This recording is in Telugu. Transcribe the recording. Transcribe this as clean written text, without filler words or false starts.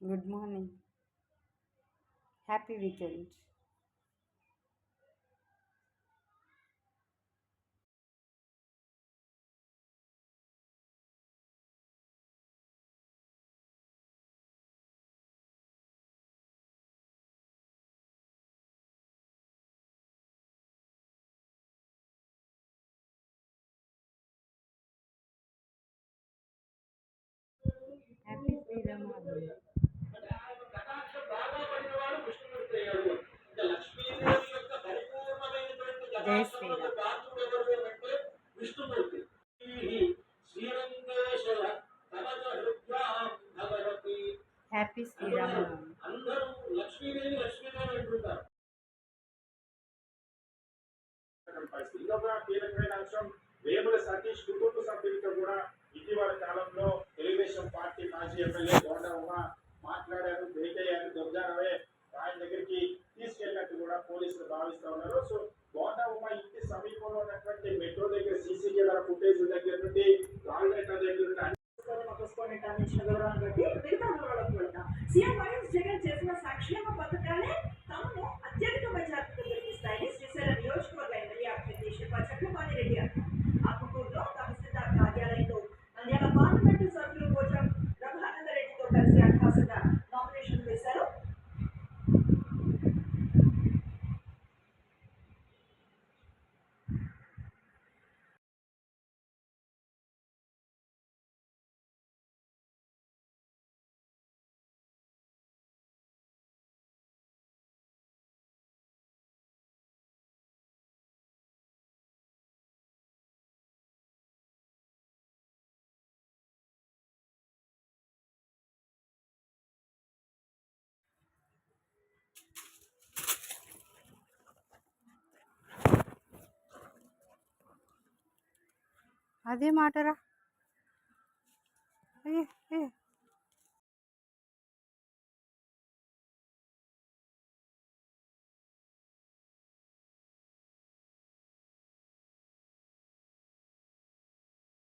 Good morning. Happy weekend. Happy Sri Ramanavami. Jai Sri Ram. Happy Sri Ramanavami. పరిస్థితి. ఇంకొక కీలకమైన అంశం వేముల సతీష్ కుటుంబ సభ్యులతో కూడా ఇటీవల కాలంలో తెలుగుదేశం పార్టీ మాజీ ఎమ్మెల్యే బోండా ఉమా మాట్లాడారు, భేటీ అయ్యారు. దొంగనవే ఆయన దగ్గరికి తీసుకెళ్ళినట్టు కూడా పోలీసులు భావిస్తా ఉన్నారు. సో బోండా ఉమా ఇంటి సమీపంలో ఉన్నటువంటి మెట్రో దగ్గర సీసీ కెమెరా ఫుటేజ్ దగ్గర నుండి రాళ్ళగట్ట దగ్గర నుండి అందించిన వివరాలను బట్టి మిగతా వివరాలకు వెళ్తాం. సీఎం వైఎస్ జగన్ చేసిన సంక్షేమ పథకాలే తమను అత్యధిక మెజార్టీతో గెలిపిస్తాయని శ్రీశైలం నియోజకవర్గ ఎమ్మెల్యే అభ్యర్థి శిల్పా చక్రపాణి రెడ్డి అన్నారు. ఆత్మకూరులో తహసీల్దార్ కార్యాలయంలో నంద్యాల పార్లమెంటు సభ్యులు పోచం రఘునందరెడ్డితో కలిసి అట్టాసంగా నామినేషన్ వేశారు. అదే మాటరా. ఏ ఏ